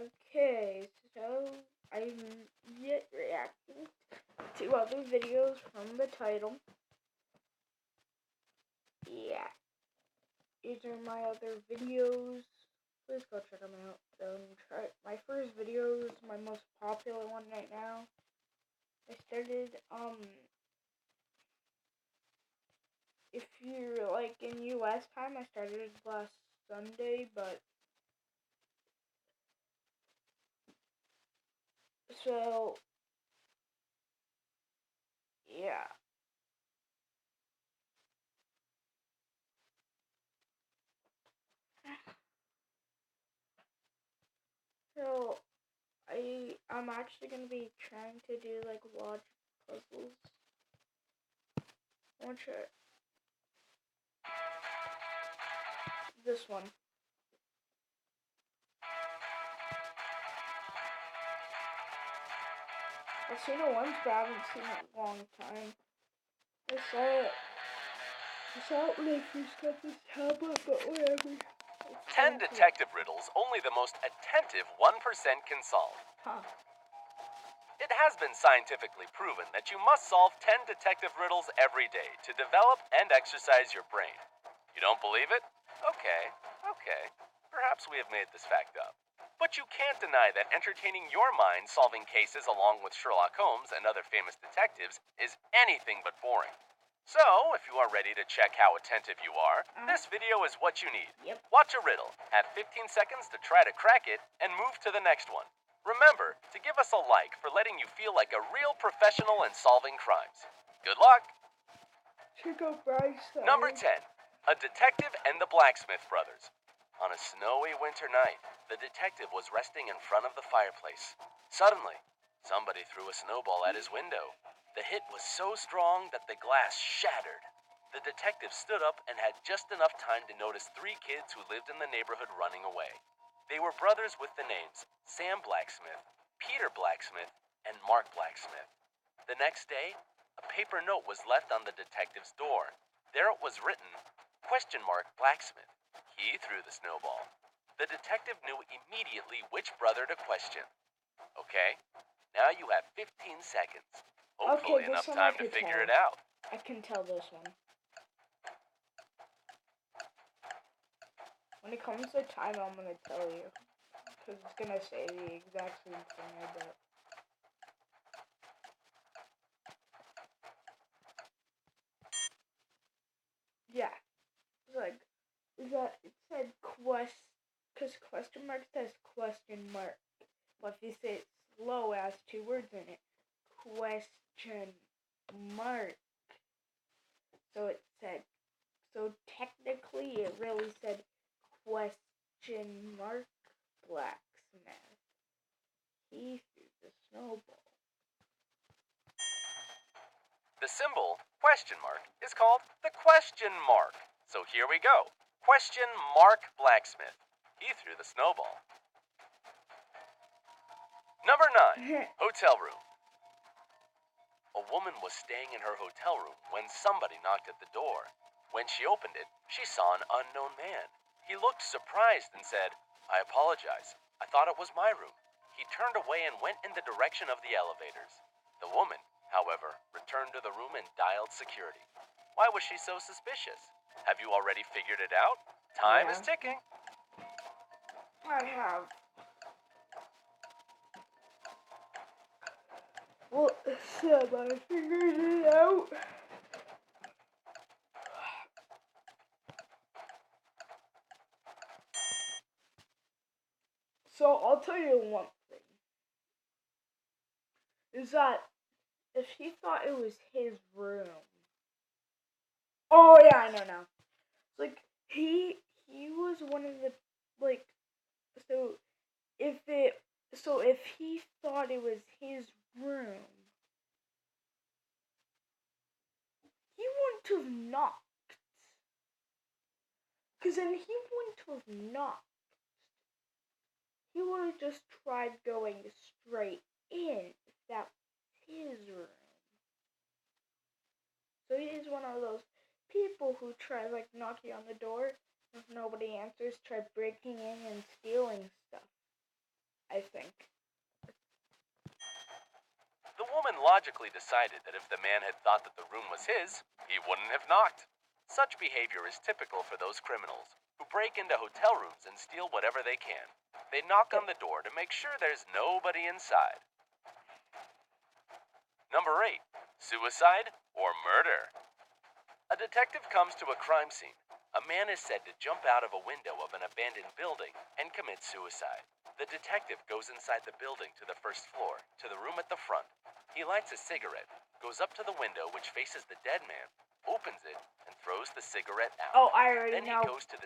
Okay, so I'm yet reacting to other videos from the title. Yeah, these are my other videos. Please go check them out. My first video is my most popular one right now. I started, if you're like in US time, I started last Sunday, but so yeah. So I'm actually gonna be trying to do like logic puzzles. I want to try this one. I've seen it once, but I haven't seen it in a long time. I saw it when I first got this tablet, but whatever. 10 detective riddles only the most attentive 1% can solve. Huh. It has been scientifically proven that you must solve 10 detective riddles every day to develop and exercise your brain. You don't believe it? Okay. Perhaps we have made this fact up. But you can't deny that entertaining your mind solving cases along with Sherlock Holmes and other famous detectives is anything but boring. So, if you are ready to check how attentive you are, this video is what you need. Yep. Watch a riddle, have 15 seconds to try to crack it, and move to the next one. Remember to give us a like for letting you feel like a real professional in solving crimes. Good luck! Check out Bryce. Number 10. A Detective and the Blacksmith Brothers. On a snowy winter night, the detective was resting in front of the fireplace. Suddenly, somebody threw a snowball at his window. The hit was so strong that the glass shattered. The detective stood up and had just enough time to notice 3 kids who lived in the neighborhood running away. They were brothers with the names Sam Blacksmith, Peter Blacksmith, and Mark Blacksmith. The next day, a paper note was left on the detective's door. There it was written, "Blacksmith." He threw the snowball. The detective knew immediately which brother to question. Okay, now you have 15 seconds. Hopefully enough time to figure it out. I can tell this one. When it comes to time, I'm gonna tell you. Because it's gonna say the exact same thing, I bet. Yeah. It's like, it said because question mark says question mark. But if you say it slow, it has 2 words in it. Question mark. So technically it really said question mark blacksmith. He threw the snowball. The symbol, question mark, is called the question mark. So here we go. Question Mark Blacksmith. He threw the snowball. Number 9. Hotel room. A woman was staying in her hotel room when somebody knocked at the door. When she opened it, she saw an unknown man. He looked surprised and said, "I apologize. I thought it was my room." He turned away and went in the direction of the elevators. The woman, however, returned to the room and dialed security. Why was she so suspicious? Have you already figured it out? Time is ticking. I have. Well, I figured it out. So I'll tell you one thing. Is that if he thought it was his room. Oh yeah, I know now. Like he was one of the like if he thought it was his room, he wouldn't have knocked. Cause then he wouldn't have knocked. He would have just tried going straight in if that was his room. So he is one of those people who try like knocking on the door. If nobody answers, try breaking in and stealing stuff. I logically decided that if the man had thought that the room was his, he wouldn't have knocked. Such behavior is typical for those criminals who break into hotel rooms and steal whatever they can. They knock on the door to make sure there's nobody inside. Number 8. Suicide or murder? A detective comes to a crime scene. A man is said to jump out of a window of an abandoned building and commit suicide. The detective goes inside the building to the first floor, to the room at the front. He lights a cigarette, goes up to the window which faces the dead man, opens it, and throws the cigarette out. Oh, I already Then know. he goes to the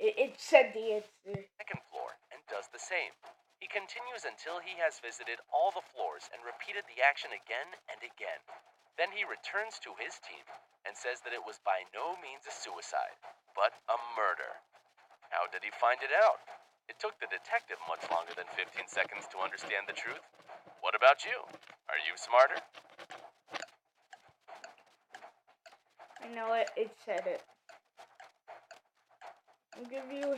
It said the answer. second floor and does the same. He continues until he has visited all the floors and repeated the action again and again. Then he returns to his team and says that it was by no means a suicide, but a murder. How did he find it out? It took the detective much longer than 15 seconds to understand the truth. What about you? Are you smarter? I know it. It said it. I'll give you a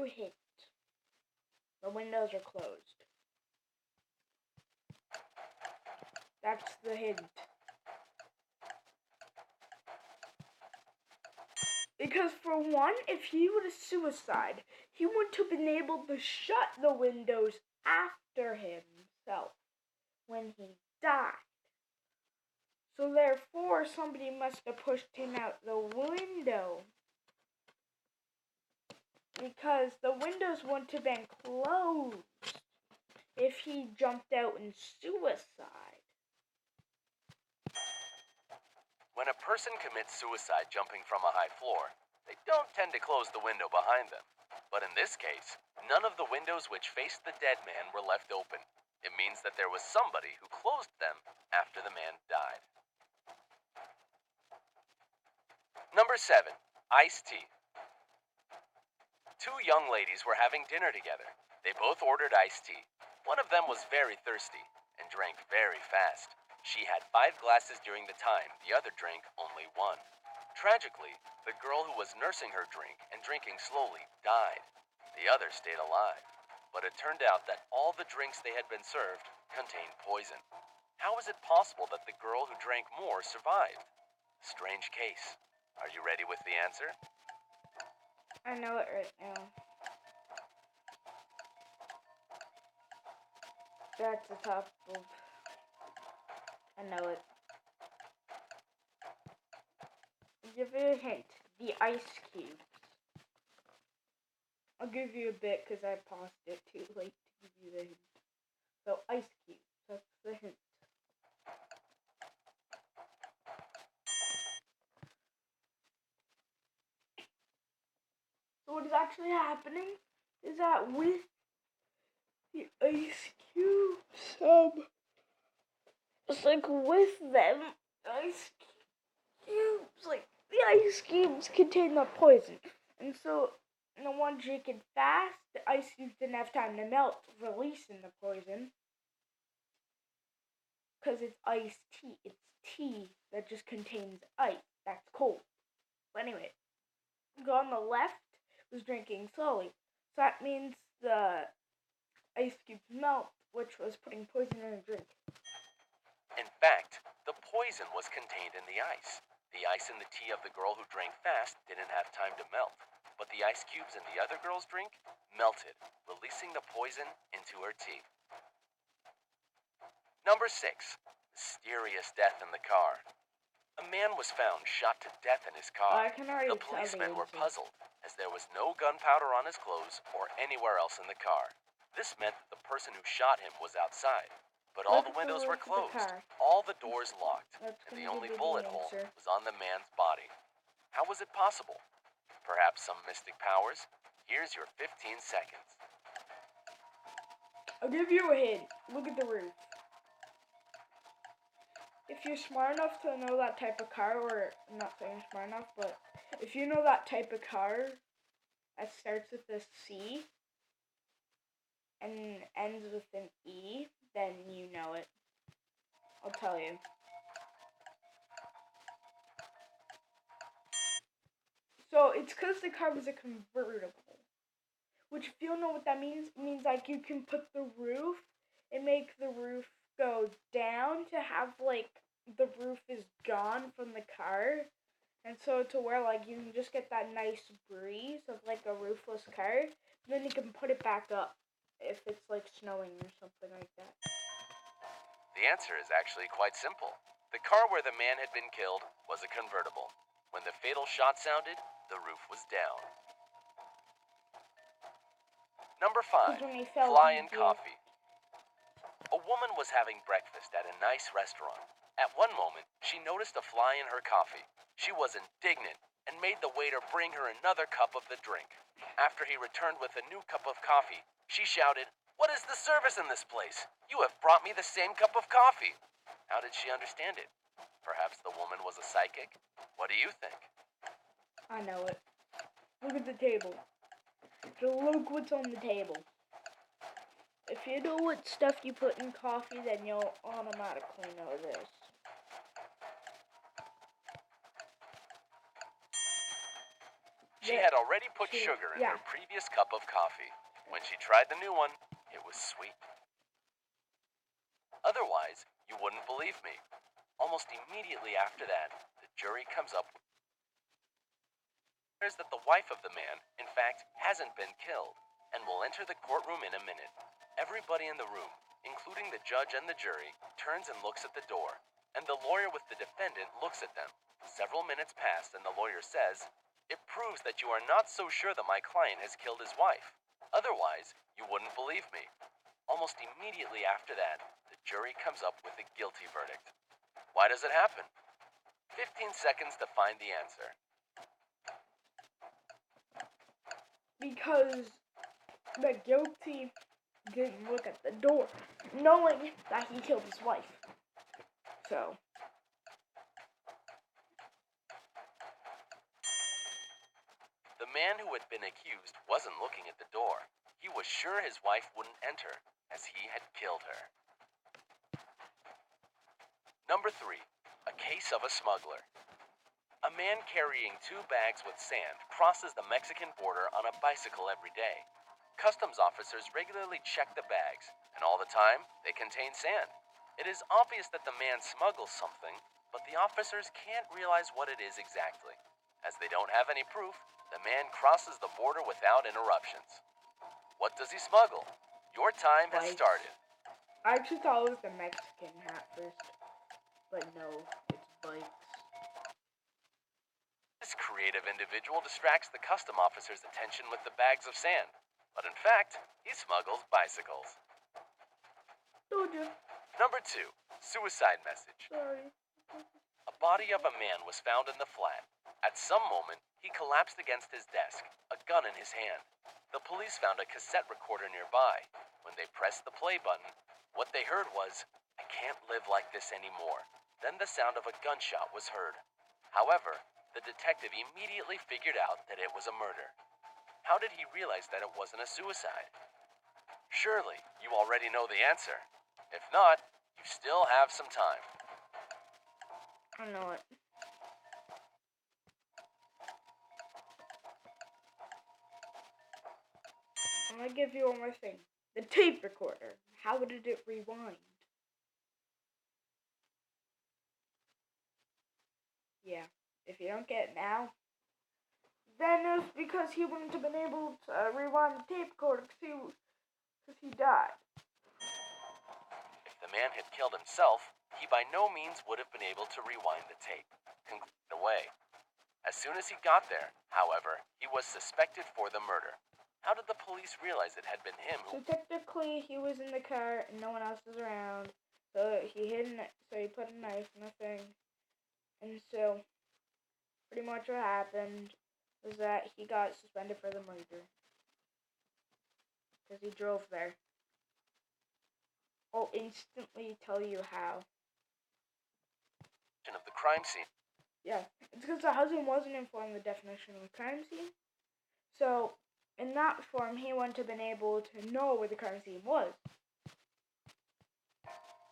hint. The windows are closed. That's the hint. Because for one, if he would have suicide, he wouldn't have been able to shut the windows after himself when he died. So therefore, somebody must have pushed him out the window. Because the windows wouldn't have been closed if he jumped out in suicide. When a person commits suicide jumping from a high floor, they don't tend to close the window behind them. But in this case, none of the windows which faced the dead man were left open. It means that there was somebody who closed them after the man died. Number 7. Iced tea. Two young ladies were having dinner together. They both ordered iced tea. One of them was very thirsty and drank very fast. She had 5 glasses during the time, the other drank only 1. Tragically, the girl who was nursing her drink and drinking slowly died. The other stayed alive. But it turned out that all the drinks they had been served contained poison. How is it possible that the girl who drank more survived? Strange case. Are you ready with the answer? I know it right now. That's the top of... I know it. I'll give you a hint. The ice cubes. I'll give you a bit because I paused it too late to give you the hint. So ice cubes. That's the hint. So what is actually happening is that with the ice cubes, it's like with them, ice cubes, like the ice cubes contain the poison, and so the one drinking fast, the ice cubes didn't have time to melt, releasing the poison, because it's iced tea. It's tea that just contains ice. That's cold. But anyway, the girl on the left was drinking slowly, so that means the ice cubes melt, which was putting poison in her drink. In fact, the poison was contained in the ice. The ice in the tea of the girl who drank fast didn't have time to melt, but the ice cubes in the other girl's drink melted, releasing the poison into her tea. Number 6. Mysterious death in the car. A man was found shot to death in his car. I can already The tell policemen the were answer. puzzled, as there was no gunpowder on his clothes or anywhere else in the car. This meant that the person who shot him was outside, but all the windows were closed, all the doors locked, and the only bullet hole was on the man's body. How was it possible? Perhaps some mystic powers? Here's your 15 seconds. I'll give you a hint. Look at the roof. If you're smart enough to know that type of car, or I'm not saying you're smart enough, but if you know that type of car that starts with a C and ends with an E, then you know it. I'll tell you. So it's because the car was a convertible. Which, if you don't know what that means, it means like you can put the roof and make the roof go down to have like the roof is gone from the car, and so to where like you can just get that nice breeze of like a roofless car, and then you can put it back up if it's like snowing or something like that. The answer is actually quite simple. The car where the man had been killed was a convertible. When the fatal shot sounded, the roof was down. Number 5, When he fell, fly-in coffee. A woman was having breakfast at a nice restaurant. At one moment, she noticed a fly in her coffee. She was indignant and made the waiter bring her another cup of the drink. After he returned with a new cup of coffee, she shouted, "What is the service in this place? You have brought me the same cup of coffee." How did she understand it? Perhaps the woman was a psychic? What do you think? I know it. Look at the table. Just look what's on the table. If you know what stuff you put in coffee, then you'll automatically know this. She had already put sugar in her previous cup of coffee. When she tried the new one, it was sweet. Otherwise, you wouldn't believe me. Almost immediately after that, the jury comes up with that the wife of the man, in fact, hasn't been killed, and will enter the courtroom in a minute. Everybody in the room, including the judge and the jury, turns and looks at the door, and the lawyer with the defendant looks at them. Several minutes pass, and the lawyer says, "It proves that you are not so sure that my client has killed his wife. Otherwise, you wouldn't believe me." Almost immediately after that, the jury comes up with a guilty verdict. Why does it happen? 15 seconds to find the answer. Because the guilty didn't look at the door, knowing that he killed his wife. So. The man who had been accused wasn't looking at the door. He was sure his wife wouldn't enter, as he had killed her. Number 3, a case of a smuggler. A man carrying 2 bags with sand crosses the Mexican border on a bicycle every day. Customs officers regularly check the bags, and all the time, they contain sand. It is obvious that the man smuggles something, but the officers can't realize what it is exactly. As they don't have any proof, the man crosses the border without interruptions. What does he smuggle? Your time has started. I actually thought it was the Mexican hat first, but no, it's bikes. This creative individual distracts the custom officer's attention with the bags of sand, but in fact, he smuggles bicycles. Told you. Number 2, suicide message. Sorry. A body of a man was found in the flat. At some moment, he collapsed against his desk, a gun in his hand. The police found a cassette recorder nearby. When they pressed the play button, what they heard was, "I can't live like this anymore." Then the sound of a gunshot was heard. However, the detective immediately figured out that it was a murder. How did he realize that it wasn't a suicide? Surely, you already know the answer. If not, you still have some time. I know it. I'm gonna give you one more thing. The tape recorder. How did it rewind? Yeah. If you don't get it now, then it's because he wouldn't have been able to rewind the tape recorder because he died. If the man had killed himself, he by no means would have been able to rewind the tape. Concluded away. As soon as he got there, however, he was suspected for the murder. How did the police realize it had been him who... So technically, he was in the car and no one else was around. So he put a knife in the thing. And so, pretty much what happened was that he got suspended for the murder. Because he drove there. I'll instantly tell you how. ...of the crime scene. Yeah, it's because the husband wasn't informed the definition of a crime scene. So, in that form, he wouldn't have been able to know where the crime scene was.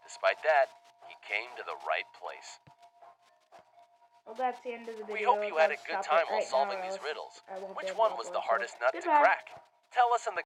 Despite that, he came to the right place. Well, that's the end of the video. We hope you had a good time while solving these riddles. Which one was the hardest nut to crack? Tell us in the